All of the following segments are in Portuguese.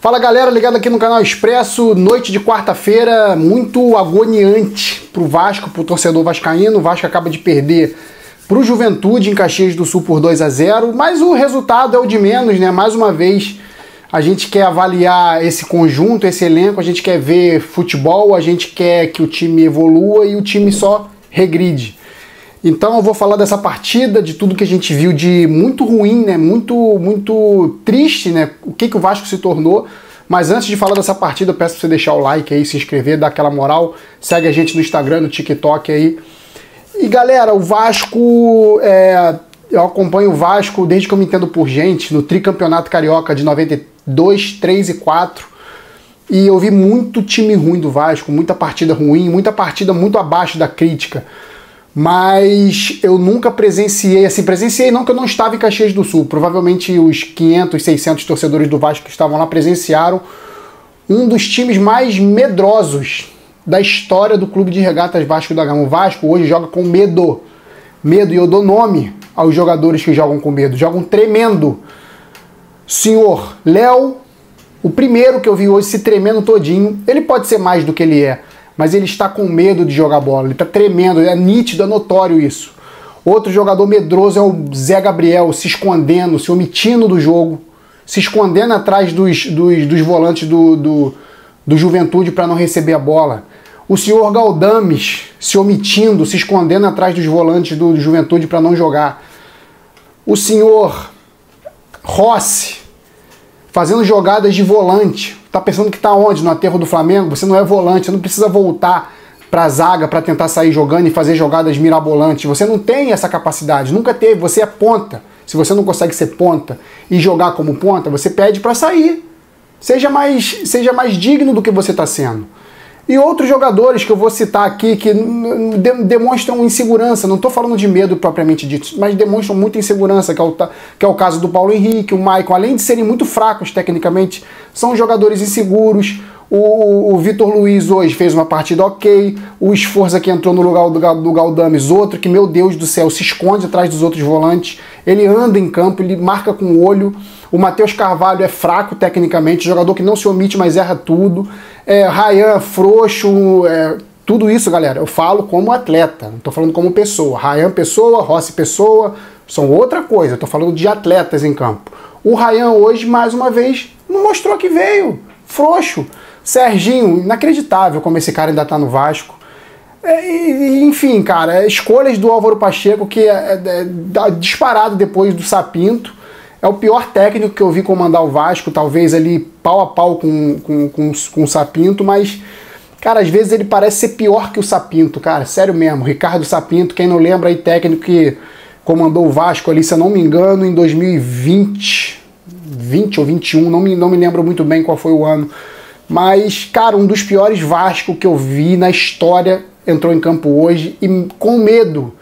Fala galera, ligado aqui no canal Expresso, noite de quarta-feira muito agoniante pro Vasco, pro torcedor vascaíno. O Vasco acaba de perder pro Juventude em Caxias do Sul por 2-0, mas o resultado é o de menos, né? Mais uma vez a gente quer avaliar esse conjunto, esse elenco, a gente quer ver futebol, a gente quer que o time evolua e o time só regride. Então eu vou falar dessa partida, de tudo que a gente viu de muito ruim, né? Muito triste, né? O que o Vasco se tornou. Mas antes de falar dessa partida, eu peço pra você deixar o like aí, se inscrever, dar aquela moral. Segue a gente no Instagram, no TikTok aí. E galera, o Vasco... eu acompanho o Vasco desde que eu me entendo por gente, no tricampeonato carioca de 92, 3 e 4. E eu vi muito time ruim do Vasco, muita partida ruim, muita partida muito abaixo da crítica. Mas eu nunca presenciei, presenciei não, que eu não estava em Caxias do Sul, provavelmente os 500, 600 torcedores do Vasco que estavam lá presenciaram um dos times mais medrosos da história do Clube de Regatas Vasco da Gama. O Vasco hoje joga com medo, e eu dou nome aos jogadores que jogam com medo, jogam tremendo. Senhor Léo, o primeiro que eu vi hoje se tremendo todinho, ele pode ser mais do que ele é, mas ele está com medo de jogar bola, ele está tremendo, é nítido, é notório isso. Outro jogador medroso é o Zé Gabriel, se escondendo, se omitindo do jogo, se escondendo atrás dos volantes do Juventude para não receber a bola. O senhor Galdames se omitindo, se escondendo atrás dos volantes do Juventude para não jogar. O senhor Rossi fazendo jogadas de volante. Tá pensando que tá onde? No aterro do Flamengo? Você não é volante, você não precisa voltar pra zaga para tentar sair jogando e fazer jogadas mirabolantes. Você não tem essa capacidade, nunca teve, você é ponta. Se você não consegue ser ponta e jogar como ponta, você pede para sair. Seja mais digno do que você está sendo. E outros jogadores que eu vou citar aqui que demonstram insegurança, não estou falando de medo propriamente dito, mas demonstram muita insegurança, que é o caso do Paulo Henrique, o Maicon, além de serem muito fracos tecnicamente, são jogadores inseguros. O Vitor Luiz hoje fez uma partida ok, o Esforza que entrou no lugar do Galdames, outro que, meu Deus do céu, se esconde atrás dos outros volantes, ele anda em campo, ele marca com o olho. O Matheus Carvalho é fraco tecnicamente, jogador que não se omite, mas erra tudo. Rayan, frouxo, tudo isso, galera, eu falo como atleta, não estou falando como pessoa. Rayan, pessoa, Rossi, pessoa, são outra coisa, estou falando de atletas em campo. O Rayan hoje, mais uma vez, não mostrou que veio, frouxo. Serginho, inacreditável como esse cara ainda está no Vasco. Enfim, cara, escolhas do Álvaro Pacheco, que é disparado depois do Sapinto. É o pior técnico que eu vi comandar o Vasco, talvez ali pau a pau com o Sapinto, mas, cara, às vezes ele parece ser pior que o Sapinto, cara, sério mesmo. Ricardo Sapinto, quem não lembra aí, técnico que comandou o Vasco ali, se eu não me engano, em 2020 ou 21, não me lembro muito bem qual foi o ano. Mas, cara, um dos piores Vasco que eu vi na história entrou em campo hoje e com medo.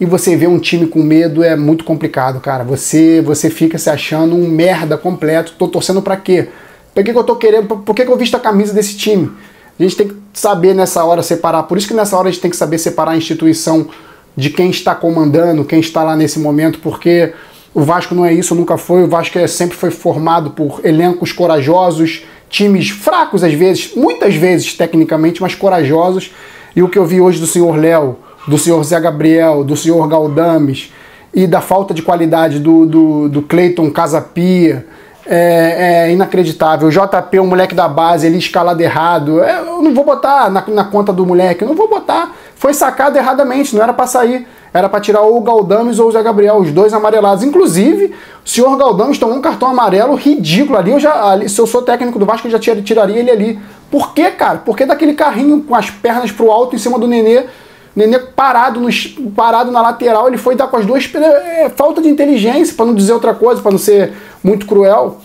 E você vê um time com medo é muito complicado, cara. Você fica se achando um merda completo. Tô torcendo pra quê? Por que eu tô querendo? Por que eu visto a camisa desse time? A gente tem que saber nessa hora separar. Por isso que nessa hora a gente tem que saber separar a instituição de quem está comandando, quem está lá nesse momento, porque o Vasco não é isso, nunca foi. O Vasco sempre foi formado por elencos corajosos, times fracos às vezes, muitas vezes tecnicamente, mas corajosos. E o que eu vi hoje do senhor Léo, do senhor Zé Gabriel, do senhor Galdames e da falta de qualidade do Cleiton Casapia é inacreditável. O JP, um moleque da base, ele escalado errado. Eu não vou botar na conta do moleque, eu não vou botar. Foi sacado erradamente, não era para sair. Era para tirar ou o Galdames ou o Zé Gabriel, os dois amarelados. Inclusive, o senhor Galdames tomou um cartão amarelo ridículo ali. Se eu sou técnico do Vasco, eu já tiraria ele ali. Por quê, cara? Porque daquele carrinho com as pernas pro alto em cima do Nenê. Nenê parado na lateral, ele foi dar com as duas... falta de inteligência, para não dizer outra coisa, para não ser muito cruel.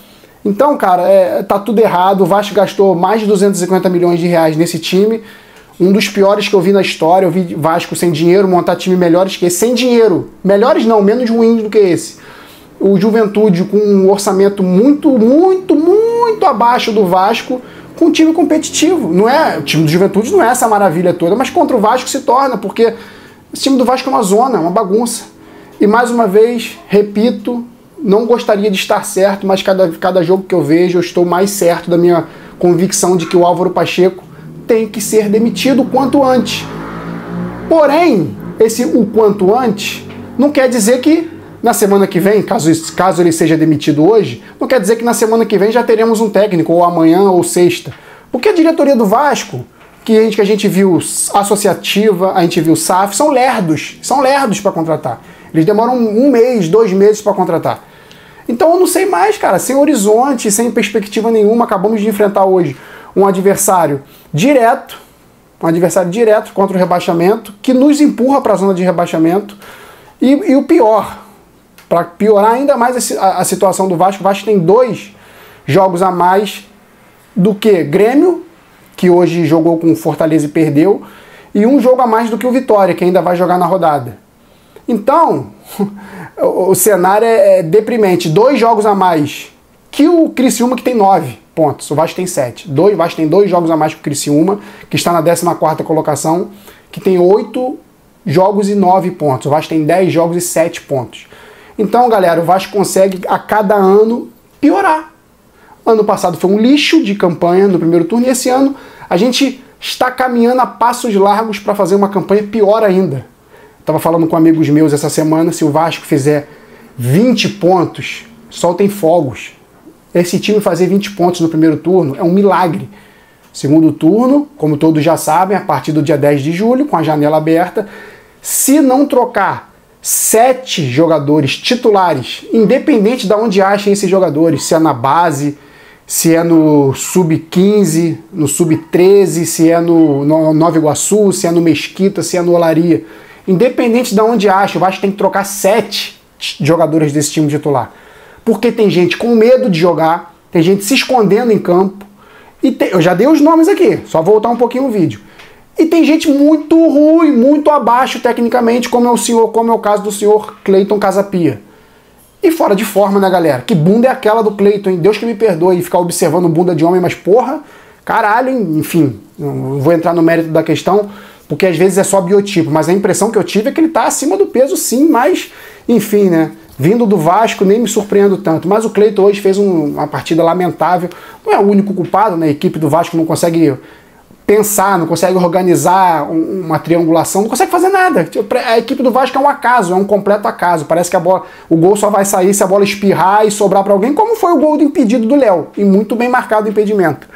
Então, cara, tá tudo errado. O Vasco gastou mais de 250 milhões de reais nesse time. Um dos piores que eu vi na história. Eu vi Vasco sem dinheiro, montar time melhores que esse. Sem dinheiro. Melhores não, menos ruins do que esse. O Juventude com um orçamento muito abaixo do Vasco, com um time competitivo. Não é, o time do Juventude não é essa maravilha toda, mas contra o Vasco se torna, porque esse time do Vasco é uma zona, uma bagunça. E mais uma vez, repito, não gostaria de estar certo, mas cada jogo que eu vejo eu estou mais certo da minha convicção de que o Álvaro Pacheco tem que ser demitido o quanto antes. Porém, o quanto antes não quer dizer que na semana que vem, caso ele seja demitido hoje, não quer dizer que na semana que vem já teremos um técnico, ou amanhã ou sexta. Porque a diretoria do Vasco, que a gente viu associativa, a gente viu SAF, são lerdos para contratar. Eles demoram 1 mês, 2 meses para contratar. Então eu não sei mais, cara, sem horizonte, sem perspectiva nenhuma, acabamos de enfrentar hoje um adversário direto contra o rebaixamento, que nos empurra para a zona de rebaixamento, e o pior, para piorar ainda mais a situação do Vasco, o Vasco tem 2 jogos a mais do que Grêmio, que hoje jogou com o Fortaleza e perdeu, e 1 jogo a mais do que o Vitória, que ainda vai jogar na rodada. Então, o cenário é deprimente. 2 jogos a mais que o Criciúma, que tem 9 pontos. O Vasco tem 7. O Vasco tem 2 jogos a mais que o Criciúma, que está na 14ª colocação, que tem 8 jogos e 9 pontos. O Vasco tem 10 jogos e 7 pontos. Então, galera, o Vasco consegue a cada ano piorar. Ano passado foi um lixo de campanha no primeiro turno, e esse ano a gente está caminhando a passos largos para fazer uma campanha pior ainda. Estava falando com amigos meus essa semana, se o Vasco fizer 20 pontos, soltem fogos. Esse time fazer 20 pontos no primeiro turno é um milagre. Segundo turno, como todos já sabem, a partir do dia 10 de julho, com a janela aberta, se não trocar 7 jogadores titulares, independente de onde achem esses jogadores, se é na base, se é no sub-15, no sub-13, se é no Nova Iguaçu, se é no Mesquita, se é no Olaria, independente de onde acha, o Vasco tem que trocar 7 jogadores desse time titular. Porque tem gente com medo de jogar, tem gente se escondendo em campo, e eu já dei os nomes aqui, só voltar um pouquinho o vídeo. E tem gente muito ruim, muito abaixo tecnicamente, como é o caso do senhor Cleiton Casapia. E fora de forma, né, galera? Que bunda é aquela do Cleiton, hein? Deus que me perdoe ficar observando bunda de homem, mas porra, caralho, hein? Enfim, não vou entrar no mérito da questão, porque às vezes é só biotipo, mas a impressão que eu tive é que ele tá acima do peso sim, mas, enfim, né? Vindo do Vasco, nem me surpreendo tanto. Mas o Cleiton hoje fez uma partida lamentável. Não é o único culpado, né? A equipe do Vasco não consegue pensar, não consegue organizar uma triangulação, não consegue fazer nada. A equipe do Vasco é um acaso, é um completo acaso. Parece que o gol só vai sair se a bola espirrar e sobrar para alguém, como foi o gol do impedido do Léo. E muito bem marcado o impedimento.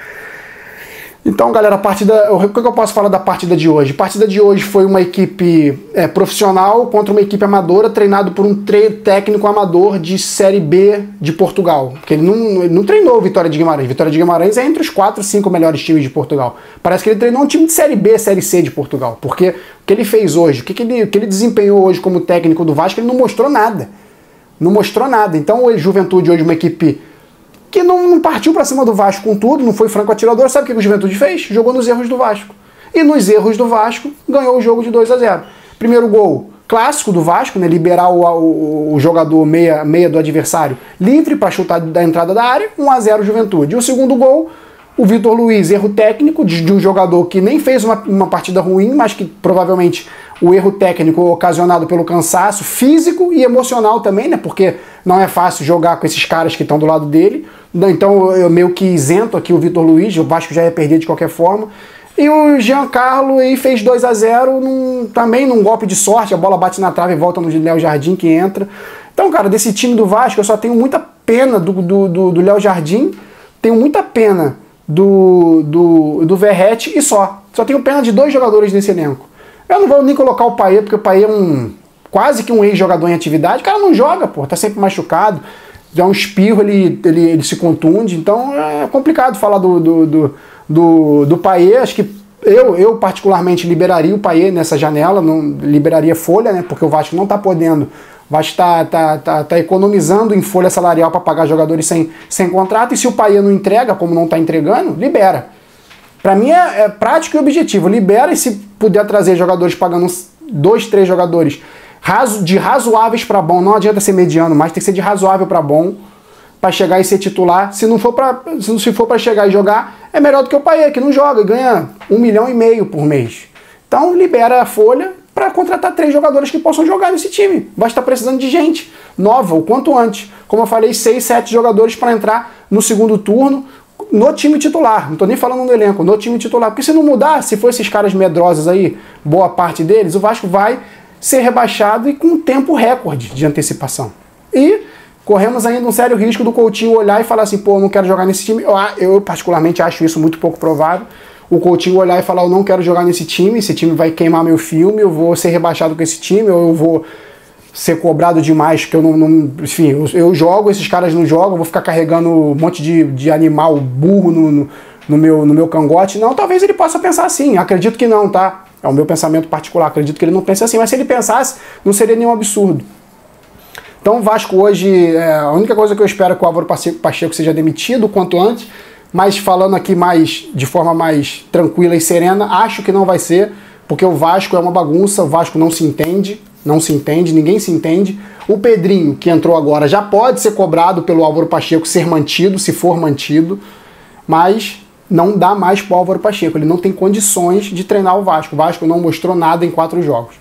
Então, galera, o que eu posso falar da partida de hoje? A partida de hoje foi uma equipe profissional contra uma equipe amadora, treinado por um técnico amador de Série B de Portugal. Porque ele não treinou o Vitória de Guimarães. Vitória de Guimarães é entre os 4 ou 5 melhores times de Portugal. Parece que ele treinou um time de Série B, Série C de Portugal. Porque o que ele fez hoje, o que ele desempenhou hoje como técnico do Vasco, ele não mostrou nada. Não mostrou nada. Então, o Juventude hoje, uma equipe que não partiu para cima do Vasco com tudo, não foi franco atirador. Sabe o que o Juventude fez? Jogou nos erros do Vasco. E nos erros do Vasco, ganhou o jogo de 2-0. Primeiro gol clássico do Vasco, né? Liberar o jogador meia do adversário livre para chutar da entrada da área, 1-0 Juventude. E o segundo gol, o Vitor Luiz, erro técnico de um jogador que nem fez uma partida ruim, mas que provavelmente o erro técnico ocasionado pelo cansaço físico e emocional também, né? Porque não é fácil jogar com esses caras que estão do lado dele. Então eu meio que isento aqui o Vitor Luiz, o Vasco já ia perder de qualquer forma. E o Giancarlo aí fez 2-0, também num golpe de sorte, a bola bate na trave e volta no Léo Jardim que entra. Então, cara, desse time do Vasco eu só tenho muita pena do Léo Jardim, tenho muita pena do Verratti e só. Só tenho pena de 2 jogadores nesse elenco. Eu não vou nem colocar o Payet, porque o Payet é quase que um ex-jogador em atividade. O cara não joga, pô, tá sempre machucado. Já um espirro, ele se contunde. Então é complicado falar do Payet. Acho que eu particularmente liberaria o Payet nessa janela, não liberaria folha, né? Porque o Vasco não tá podendo. O Vasco tá economizando em folha salarial para pagar jogadores sem contrato. E se o Payet não entrega, como não tá entregando, libera. Para mim é prático e objetivo. Libera, e se puder trazer jogadores pagando 2, 3 jogadores de razoáveis para bom, não adianta ser mediano, mas tem que ser de razoável para bom para chegar e ser titular. Se for para chegar e jogar, é melhor do que o Payet, que não joga e ganha 1,5 milhão por mês. Então libera a folha para contratar 3 jogadores que possam jogar nesse time. Vai estar precisando de gente nova, o quanto antes. Como eu falei, 6, 7 jogadores para entrar no segundo turno no time titular. Não estou nem falando no elenco, no time titular. Porque se não mudar, se for esses caras medrosos aí, boa parte deles, o Vasco vai ser rebaixado e com um tempo recorde de antecipação. E corremos ainda um sério risco do Coutinho olhar e falar assim, pô, eu não quero jogar nesse time. Eu particularmente acho isso muito pouco provável. O Coutinho olhar e falar, eu não quero jogar nesse time, esse time vai queimar meu filme, eu vou ser rebaixado com esse time, ou eu vou ser cobrado demais, que eu não enfim, eu jogo, esses caras não jogam, eu vou ficar carregando um monte de animal burro no meu cangote. Não, talvez ele possa pensar assim, acredito que não, tá? É o meu pensamento particular, acredito que ele não pense assim, mas se ele pensasse, não seria nenhum absurdo. Então o Vasco hoje, a única coisa que eu espero é que o Álvaro Pacheco seja demitido o quanto antes, mas falando aqui de forma mais tranquila e serena, acho que não vai ser, porque o Vasco é uma bagunça, o Vasco não se entende, ninguém se entende. O Pedrinho, que entrou agora, já pode ser cobrado pelo Álvaro Pacheco ser mantido, se for mantido, mas não dá mais para o Álvaro Pacheco, ele não tem condições de treinar o Vasco. O Vasco não mostrou nada em 4 jogos.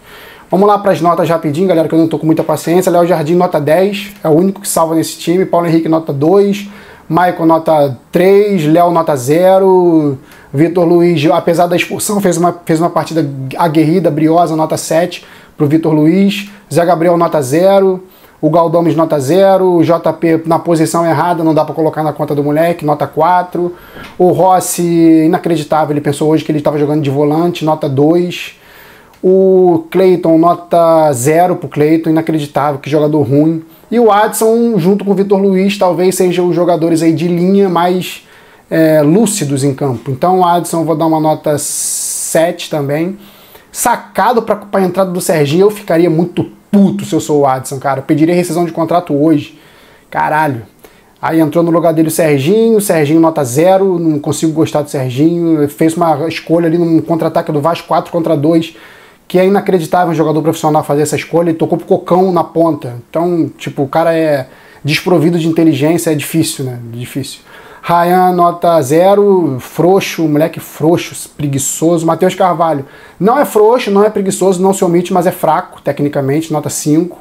Vamos lá para as notas rapidinho, galera, que eu não estou com muita paciência. Léo Jardim, nota 10, é o único que salva nesse time. Paulo Henrique, nota 2. Maicon, nota 3. Léo, nota 0. Vitor Luiz, apesar da expulsão, fez uma partida aguerrida, briosa, nota 7 para o Vitor Luiz. Zé Gabriel, nota 0. O Galdames, nota 0. O JP na posição errada, não dá para colocar na conta do moleque, nota 4. O Rossi, inacreditável, ele pensou hoje que ele estava jogando de volante, nota 2. O Cleiton, nota 0 pro Cleiton, inacreditável, que jogador ruim. E o Adson, junto com o Vitor Luiz, talvez sejam os jogadores aí de linha mais lúcidos em campo. Então o Adson eu vou dar uma nota 7 também. Sacado para a entrada do Serginho, eu ficaria muito puto se eu sou o Adson, cara. Eu pediria rescisão de contrato hoje. Caralho. Aí entrou no lugar dele o Serginho nota 0, não consigo gostar do Serginho. Fez uma escolha ali num contra-ataque do Vasco 4 contra 2. Que é inacreditável um jogador profissional fazer essa escolha, ele tocou pro Cocão na ponta. Então, tipo, o cara é desprovido de inteligência, é difícil, né? Difícil. Ryan, nota 0, frouxo, moleque frouxo, preguiçoso. Matheus Carvalho, não é frouxo, não é preguiçoso, não se omite, mas é fraco, tecnicamente, nota 5.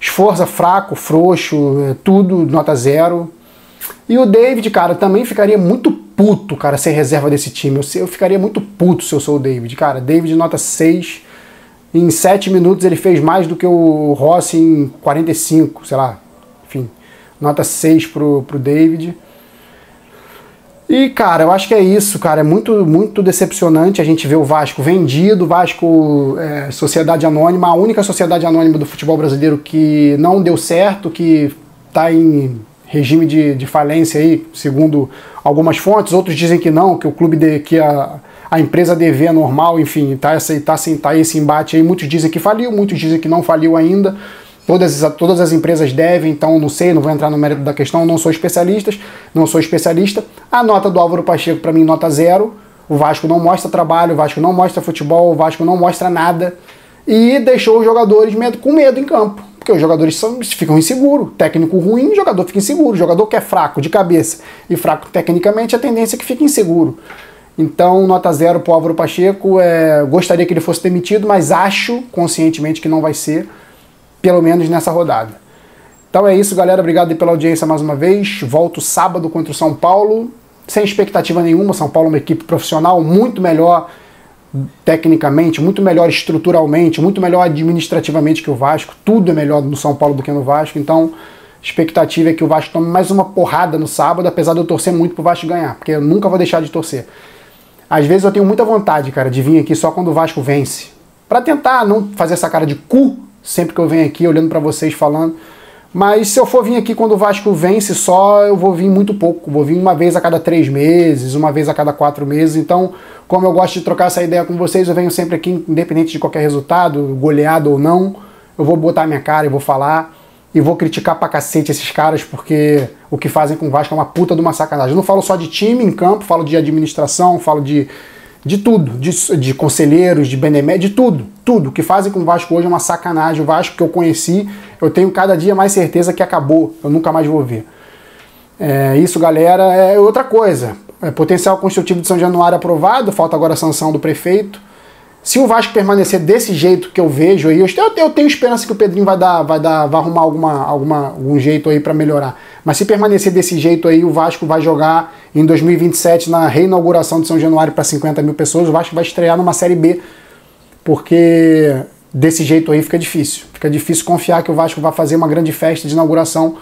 Esforça, fraco, frouxo, tudo, nota 0. E o David, cara, também ficaria muito puto, cara, ser reserva desse time. Eu ficaria muito puto se eu sou o David. Cara, David nota 6. Em 7 minutos ele fez mais do que o Rossi em 45, sei lá. Enfim, nota 6 pro David. E, cara, eu acho que é isso, cara. É muito, muito decepcionante a gente ver o Vasco vendido, o Vasco sociedade anônima, a única sociedade anônima do futebol brasileiro que não deu certo, que tá em regime de falência aí, segundo algumas fontes. Outros dizem que não, que o clube, que a empresa DV é normal, enfim, tá esse embate aí. Muitos dizem que faliu, muitos dizem que não faliu ainda. Todas as empresas devem, então não sei, não vou entrar no mérito da questão, não sou especialista. A nota do Álvaro Pacheco, para mim, nota 0. O Vasco não mostra trabalho, o Vasco não mostra futebol, o Vasco não mostra nada. E deixou os jogadores com medo em campo. Porque os jogadores ficam inseguros. Técnico ruim, o jogador fica inseguro. O jogador que é fraco de cabeça e fraco tecnicamente, a tendência é que fique inseguro. Então, nota 0 para o Álvaro Pacheco. Gostaria que ele fosse demitido, mas acho conscientemente que não vai ser, pelo menos nessa rodada. Então é isso, galera. Obrigado pela audiência mais uma vez. Volto sábado contra o São Paulo, sem expectativa nenhuma. São Paulo é uma equipe profissional muito melhor tecnicamente, muito melhor estruturalmente, muito melhor administrativamente que o Vasco. Tudo é melhor no São Paulo do que no Vasco. Então, a expectativa é que o Vasco tome mais uma porrada no sábado, apesar de eu torcer muito pro Vasco ganhar, porque eu nunca vou deixar de torcer. Às vezes eu tenho muita vontade, cara, de vir aqui só quando o Vasco vence, pra tentar não fazer essa cara de cu sempre que eu venho aqui olhando pra vocês falando. Mas se eu for vir aqui quando o Vasco vence só, eu vou vir muito pouco. Vou vir uma vez a cada 3 meses, uma vez a cada 4 meses. Então, como eu gosto de trocar essa ideia com vocês, eu venho sempre aqui, independente de qualquer resultado, goleado ou não. Eu vou botar minha cara e vou falar. E vou criticar pra cacete esses caras, porque o que fazem com o Vasco é uma puta de uma sacanagem. Eu não falo só de time em campo, falo de administração, falo de tudo, de conselheiros, de beneméritos, de tudo. Tudo. O que fazem com o Vasco hoje é uma sacanagem. O Vasco que eu conheci, eu tenho cada dia mais certeza que acabou. Eu nunca mais vou ver. Isso, galera. Outra coisa. Potencial construtivo de São Januário aprovado. Falta agora a sanção do prefeito. Se o Vasco permanecer desse jeito que eu vejo aí, eu tenho esperança que o Pedrinho vai arrumar algum jeito aí para melhorar. Mas se permanecer desse jeito aí, o Vasco vai jogar em 2027 na reinauguração de São Januário para 50 mil pessoas. O Vasco vai estrear numa Série B, porque desse jeito aí fica difícil. Fica difícil confiar que o Vasco vai fazer uma grande festa de inauguração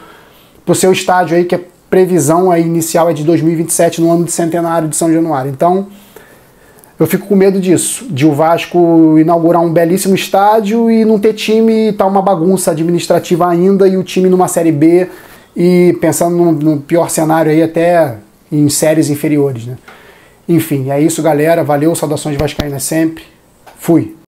pro seu estádio aí, que a previsão aí inicial é de 2027, no ano de centenário de São Januário. Então, eu fico com medo disso, de o Vasco inaugurar um belíssimo estádio e não ter time, tá uma bagunça administrativa ainda, e o time numa Série B, e pensando no pior cenário aí, até em séries inferiores, né? Enfim, é isso, galera. Valeu, saudações vascaínas sempre. Fui.